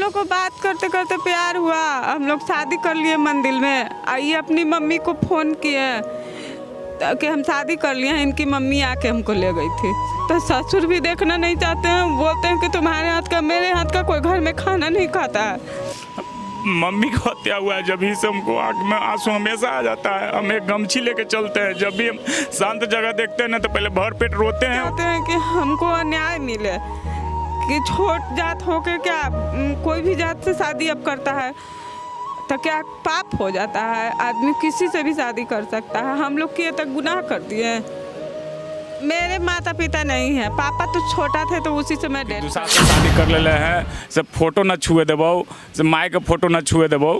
लोग को बात करते करते प्यार हुआ, हम लोग शादी कर लिए मंदिर में। आइए अपनी मम्मी को फ़ोन किए कि हम शादी कर लिए हैं, इनकी मम्मी आके हमको ले गई थी। तो ससुर भी देखना नहीं चाहते हैं, बोलते हैं कि तुम्हारे हाथ का मेरे हाथ का कोई घर में खाना नहीं खाता है। मम्मी को हत्या हुआ है, जब ही से हमको आँख में आंसू हमेशा आ जाता है। हम एक गमछी लेके चलते हैं, जब भी हम शांत जगह देखते हैं ना तो पहले भर पेट रोते हैं। चाहते हैं कि हमको न्याय मिले, कि छोट जात होके क्या कोई भी जात से शादी अब करता है तो क्या पाप हो जाता है? आदमी किसी से भी शादी कर सकता है। हम लोग किए तो गुनाह कर दिए। मेरे माता पिता नहीं है, पापा तो छोटा थे तो उसी से मैं दूसरा से शादी कर ले हैं, सब फोटो न छुए देबो, सब माई के फोटो न छुए देबो।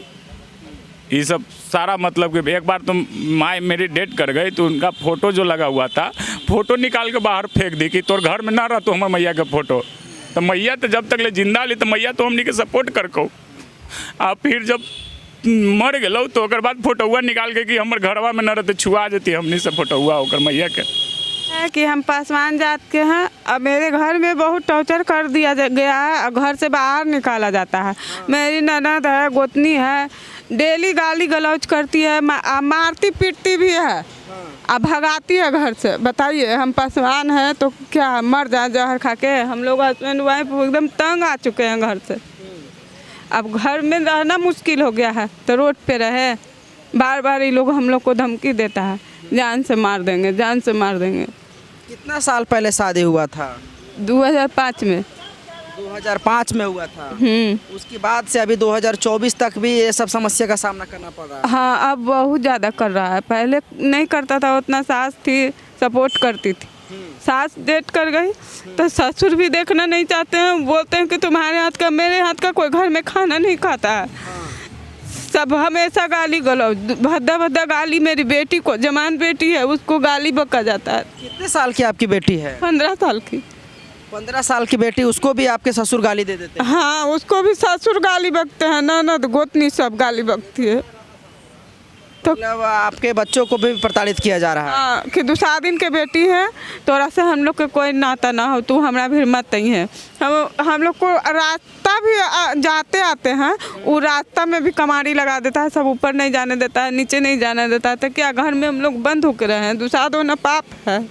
ये सब सारा मतलब कि एक बार तुम माई मेरी डेट कर गई तो उनका फोटो जो लगा हुआ था, फोटो निकाल के बाहर फेंक दी कि तोर घर में ना रह तो हमारे मैया के फोटो। तो मैया तो जब तक ले जिंदा ली तो मैया तो हमनी के सपोर्ट कर को। आ फिर जब मर गलो तो ओकर बाद फोटोआ निकाल के कि हमर घरवा में न रहते छुआ देती हमनी से फोटोआ ओकर मैया के। है कि हम पासवान जात के हैं। अब मेरे घर में बहुत टॉर्चर कर दिया गया है और घर से बाहर निकाला जाता है। मेरी ननद है, गोतनी है, डेली गाली गलौज करती है, मारती पीटती भी है, अब भगाती है घर से। बताइए, हम पासवान हैं तो क्या मर जाए जहर खा के? हम लोग हस्बैंड वाइफ एकदम तंग आ चुके हैं घर से। अब घर में रहना मुश्किल हो गया है तो रोड पे रहे। बार बार ये लोग हम लोग को धमकी देता है, जान से मार देंगे, जान से मार देंगे। कितना साल पहले शादी हुआ था? 2005 में। 2005 में हुआ था। उसके बाद से अभी 2024 तक भी ये सब समस्या का सामना करना पड़ रहा है। हाँ, अब बहुत ज़्यादा कर रहा है। पहले नहीं करता था उतना, सास थी सपोर्ट करती थी। सास डेट कर गई तो ससुर भी देखना नहीं चाहते हैं, बोलते हैं कि तुम्हारे हाथ का मेरे हाथ का कोई घर में खाना नहीं खाता है। सब हमेशा गाली गलौज, भद्दा भद्दा गाली। मेरी बेटी को, जवान बेटी है, उसको गाली बका जाता है। कितने साल की आपकी बेटी है? 15 साल की। 15 साल की बेटी, उसको भी आपके ससुर गाली दे देते हैं? हाँ, उसको भी ससुर गाली बकते हैं, ननद गोतनी सब गाली बकती है। तो मतलब आपके बच्चों को भी प्रताड़ित किया जा रहा है? हाँ, कि दूसरा दिन के बेटी है, तोरा से हम लोग के कोई नाता ना हो, तू हमारा भी मत नहीं है। हम लोग को रास्ता भी जाते आते हैं, वो रास्ता में भी कमारी लगा देता है, सब ऊपर नहीं जाने देता है, नीचे नहीं जाने देता है। तो क्या घर में हम लोग बंद होकर रहे हैं? दूसरा दो न पाप है।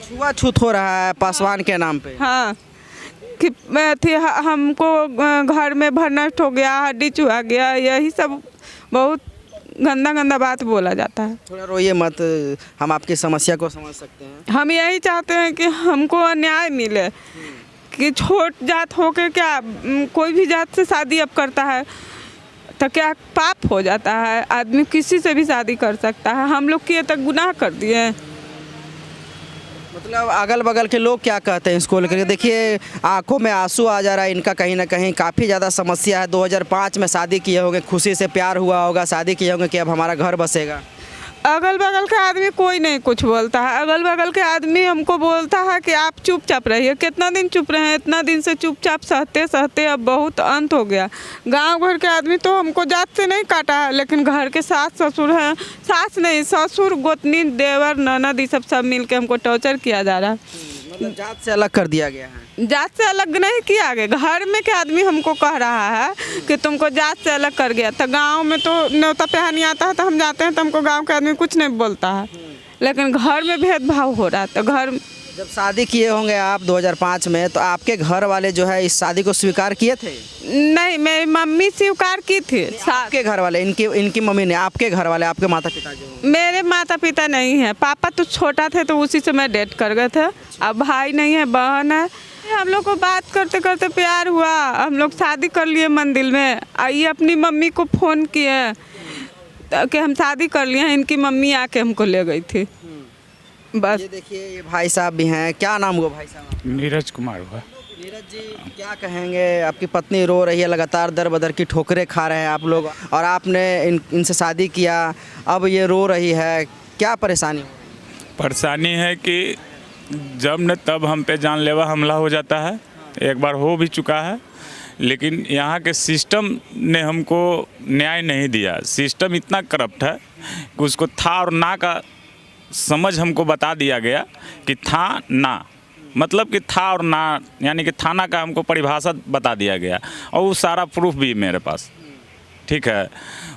छुआछूत हो रहा है पासवान के नाम पे। हाँ, कि थी हमको घर में भर नष्ट हो गया, हड्डी चुहा गया, यही सब बहुत गंदा गंदा बात बोला जाता है। थोड़ा रोइए मत, हम आपकी समस्या को समझ सकते हैं। हम यही चाहते हैं कि हमको न्याय मिले, कि छोट जात होके क्या कोई भी जात से शादी अब करता है तो क्या पाप हो जाता है? आदमी किसी से भी शादी कर सकता है। हम लोग किए तो गुनाह कर दिए। मतलब अगल बगल के लोग क्या कहते हैं इसको लेकर? देखिए आंखों में आंसू आ जा रहा है इनका, कहीं ना कहीं काफ़ी ज़्यादा समस्या है। 2005 में शादी किए होंगे, खुशी से प्यार हुआ होगा, शादी किए होंगे कि अब हमारा घर बसेगा। अगल बगल के आदमी कोई नहीं कुछ बोलता है। अगल बगल के आदमी हमको बोलता है कि आप चुपचाप रहिए। कितना दिन चुप रहे हैं? इतना दिन से चुपचाप सहते सहते अब बहुत अंत हो गया। गांव भर के आदमी तो हमको जात से नहीं काटा है, लेकिन घर के सास ससुर हैं, सास नहीं ससुर, गोतनी, देवर, ननद, ये सब मिल के हमको टॉर्चर किया जा रहा है। मतलब जात से अलग कर दिया गया है? जात से अलग नहीं किया गया। घर में के आदमी हमको कह रहा है कि तुमको जात से अलग कर गया। तो गांव में तो न्योता पहनी आता है तो हम जाते हैं तो हमको गांव के आदमी कुछ नहीं बोलता है, लेकिन घर में भेदभाव हो रहा है। तो घर जब शादी किए होंगे आप 2005 में, तो आपके घर वाले जो है इस शादी को स्वीकार किए थे? नहीं, मेरी मम्मी स्वीकार की थी। आपके घर वाले, इनकी मम्मी ने? आपके घर वाले, आपके माता पिता जो? मेरे माता पिता नहीं है, पापा तो छोटा थे तो उसी से मैं डेट कर गए थे। अब भाई नहीं है, बहन है। हम लोग को बात करते करते प्यार हुआ, हम लोग शादी कर लिए मंदिर में। आइए अपनी मम्मी को फ़ोन किए कि हम शादी कर लिए हैं, इनकी मम्मी आके हमको ले गई थी। बस। ये देखिए, ये भाई साहब भी हैं। क्या नाम हुआ भाई साहब? नीरज कुमार हुआ। नीरज जी, क्या कहेंगे? आपकी पत्नी रो रही है, लगातार दर बदर की ठोकरें खा रहे हैं आप लोग, और आपने इनसे शादी किया, अब ये रो रही है, क्या परेशानी? परेशानी है कि जब न तब हम पे जानलेवा हमला हो जाता है। एक बार हो भी चुका है, लेकिन यहाँ के सिस्टम ने हमको न्याय नहीं दिया। सिस्टम इतना करप्ट है कि उसको था और ना का समझ हमको बता दिया गया कि था ना, मतलब कि था और ना, यानी कि थाना का हमको परिभाषा बता दिया गया और वो सारा प्रूफ भी मेरे पास, ठीक है।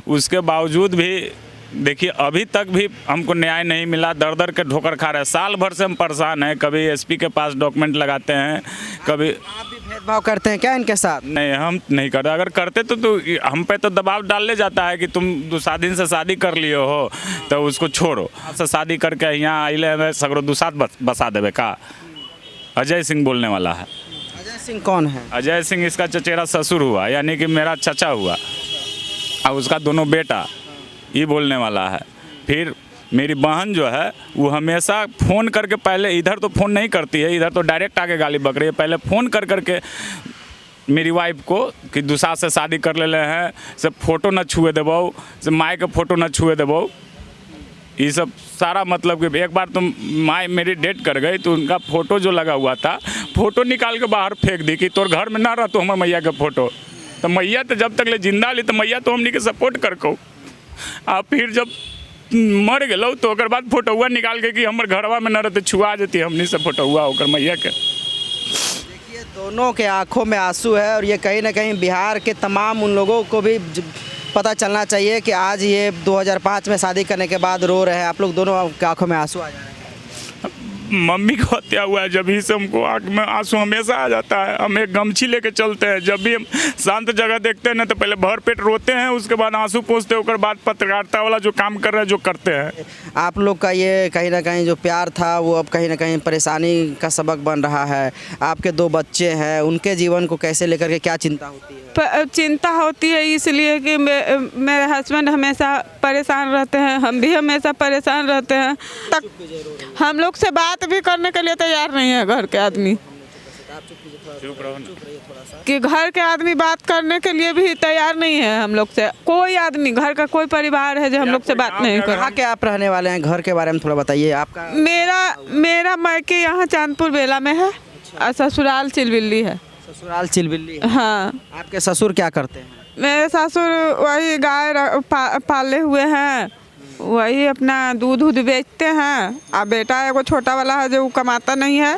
उसके बावजूद भी देखिए अभी तक भी हमको न्याय नहीं मिला, दर दर के ठोकर खा रहे हैं। साल भर से हम परेशान हैं, कभी एसपी के पास डॉक्यूमेंट लगाते हैं, कभी। आप भी भेदभाव करते हैं क्या इनके साथ? नहीं, हम नहीं करते। अगर करते तो हम पे तो दबाव डालने जाता है कि तुम दूसरा दिन से शादी कर लिए हो तो उसको छोड़ो, से शादी करके यहाँ आइले सगरो दुसात बसा देवे का। अजय सिंह बोलने वाला है। अजय सिंह कौन है? अजय सिंह इसका चचेरा ससुर हुआ, यानी कि मेरा चचा हुआ, और उसका दोनों बेटा, ये बोलने वाला है। फिर मेरी बहन जो है वो हमेशा फ़ोन करके, पहले इधर तो फ़ोन नहीं करती है, इधर तो डायरेक्ट आके गाली बक रही है, पहले फ़ोन कर करके मेरी वाइफ को कि दूसरा से शादी कर ले हैं, से फ़ोटो न छुए देबो, से माई के फ़ोटो न छुए देबो, ये सब सारा मतलब कि एक बार तुम माई मेरी डेट कर गई तो उनका फ़ोटो जो लगा हुआ था, फ़ोटो निकाल के बाहर फेंक दी कि तोर घर में ना रह तो हमारे मैया के फ़ोटो। तो मैया तो जब तक ले जिंदा ली तो मैया तो हमनी के सपोर्ट कर को, आ फिर जब मर गलो तो ओकर बाद फोटोआ निकाल के कि हमर घरवा में न रहते छुआ जेती हमनी से फोटोआ ओकर मैया के। देखिए दोनों के आंखों में आंसू है और ये कहीं ना कहीं बिहार के तमाम उन लोगों को भी पता चलना चाहिए कि आज ये 2005 में शादी करने के बाद रो रहे हैं। आप लोग दोनों की आंखों में आंसू आ जा रहे हैं। मम्मी को हत्या हुआ है, जब ही से हमको आँख में आंसू हमेशा आ जाता है। हम एक गमछी लेके चलते हैं, जब भी हम शांत जगह देखते हैं ना तो पहले भर पेट रोते हैं, उसके बाद आंसू पोंछते हैं, उसके बाद पत्रकारिता वाला जो काम कर रहे हैं जो करते हैं। आप लोग का ये कहीं ना कहीं जो प्यार था वो अब कहीं ना कहीं परेशानी का सबक बन रहा है। आपके 2 बच्चे हैं, उनके जीवन को कैसे लेकर के क्या चिंता होती है? चिंता होती है इसलिए कि मेरे हस्बैंड हमेशा परेशान रहते हैं, हम भी हमेशा परेशान रहते हैं। तक हम लोग से बात भी करने के लिए तैयार नहीं है घर के आदमी, कि घर के आदमी बात करने के लिए भी तैयार नहीं है हम लोग से। कोई आदमी, घर का कोई परिवार है जो हम लोग से बात नहीं कर। कहाँ के आप रहने वाले हैं? घर के बारे में थोड़ा बताइए। आपका मेरा मायके यहाँ चांदपुर बेला में है और ससुराल चिलबिल्ली है। ससुराल चिलबिल्ली है। हाँ। आपके ससुर क्या करते हैं? मेरे ससुर वही गाय पाले हुए हैं, वही अपना दूध बेचते हैं। और बेटा एगो छोटा वाला है जो कमाता नहीं है।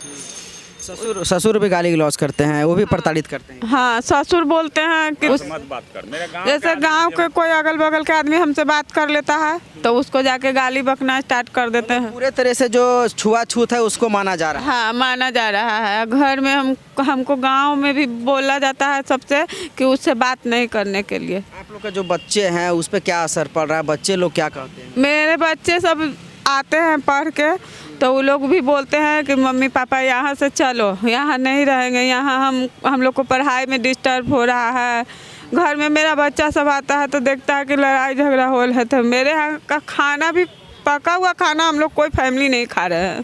ससुर भी गाली गलौज करते हैं, वो भी प्रताड़ित करते हैं। हाँ, ससुर बोलते हैं कि मत बात कर। मेरे जैसे गांव के कोई अगल बगल के आदमी हमसे बात कर लेता है तो उसको जाके गाली बकना स्टार्ट कर देते हैं। पूरे तरह से जो छुआछूत है उसको माना जा रहा है। हाँ, माना जा रहा है। घर में हमको गांव में भी बोला जाता है सबसे कि उससे बात नहीं करने के लिए। आप लोग के जो बच्चे हैं उस पर क्या असर पड़ रहा है? बच्चे लोग क्या कहते हैं? मेरे बच्चे सब आते हैं पढ़ के तो वो लोग भी बोलते हैं कि मम्मी पापा यहाँ से चलो, यहाँ नहीं रहेंगे, यहाँ हम लोग को पढ़ाई में डिस्टर्ब हो रहा है। घर में मेरा बच्चा सब आता है तो देखता है कि लड़ाई झगड़ा हो रहा है, तो मेरे यहाँ का खाना भी, पका हुआ खाना हम लोग कोई फैमिली नहीं खा रहे हैं।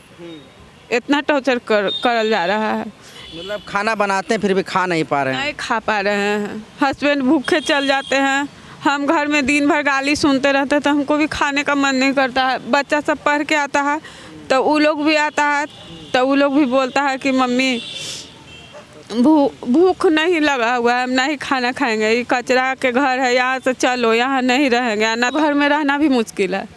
इतना टॉर्चर करल जा रहा है। मतलब खाना बनाते हैं फिर भी खा नहीं पा रहे हैं? नहीं खा पा रहे हैं। हस्बैंड भूखे चल जाते हैं, हम घर में दिन भर गाली सुनते रहते हैं तो हमको भी खाने का मन नहीं करता है। बच्चा सब पढ़ के आता है तो वो लोग भी आता है तो वो लोग भी बोलता है कि मम्मी भूख नहीं लगा हुआ है, हम नहीं खाना खाएंगे, ये कचरा के घर है, यहाँ से चलो, यहाँ नहीं रहेंगे। ना घर में रहना भी मुश्किल है।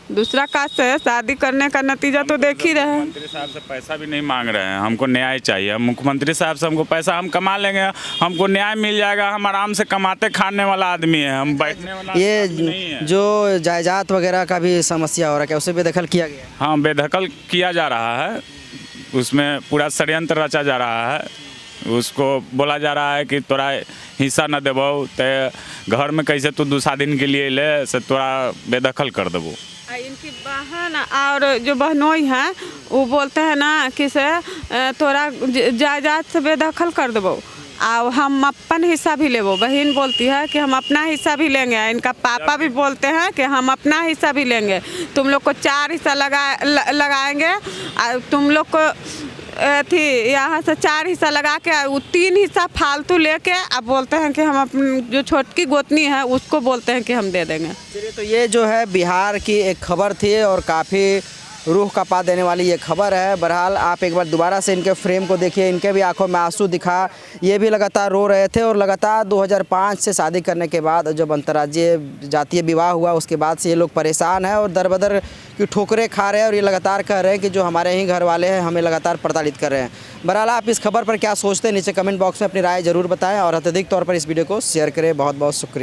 दूसरा कास्ट से शादी करने का नतीजा तो देख ही रहे हैं। मुख्यमंत्री साहब से पैसा भी नहीं मांग रहे हैं, हमको न्याय चाहिए। मुख्यमंत्री साहब से हमको पैसा, हम कमा लेंगे, हमको न्याय मिल जाएगा। हम आराम से कमाते खाने वाला आदमी है, हम बैठने वाला नहीं है। जो जायदाद वगैरह का भी समस्या हो रहा है, क्या उसे बेदखल किया गया? हाँ, बेदखल किया जा रहा है, उसमें पूरा षड्यंत्र रचा जा रहा है। उसको बोला जा रहा है कि तोरा हिस्सा न देबो तो घर में कैसे तू दूसरा दिन के लिए ले से तोरा बेदखल कर देबो। इनकी बहन और जो बहनोई हैं वो बोलते हैं ना कि से तोरा जायदाद से बेदखल कर देबो और हम अपन हिस्सा भी लेबो। बहन बोलती है कि हम अपना हिस्सा भी लेंगे। इनका पापा भी बोलते हैं कि हम अपना हिस्सा भी लेंगे, तुम लोग को 4 हिस्सा लगाएंगे और तुम लोग को थी यहाँ से 4 हिस्सा लगा के वो 3 हिस्सा फालतू लेके अब बोलते हैं कि हम अपनी जो छोटकी गोतनी है उसको बोलते हैं कि हम दे देंगे। चलिए, तो ये जो है बिहार की एक खबर थी और काफ़ी रूह कांपा देने वाली ये खबर है। बहरहाल आप एक बार दोबारा से इनके फ्रेम को देखिए, इनके भी आंखों में आंसू दिखा। ये भी लगातार रो रहे थे और लगातार 2005 से शादी करने के बाद जब अंतर्राज्यीय जातीय विवाह हुआ उसके बाद से ये लोग परेशान हैं और दर बदर की ठोकरें खा रहे हैं और ये लगातार कह रहे हैं कि जो हमारे ही घर वाले हैं हमें लगातार प्रताड़ित कर रहे हैं। बहरहाल आप इस खबर पर क्या सोचते हैं नीचे कमेंट बॉक्स में अपनी राय ज़रूर बताएं और अत्यधिक तौर पर इस वीडियो को शेयर करें। बहुत बहुत शुक्रिया।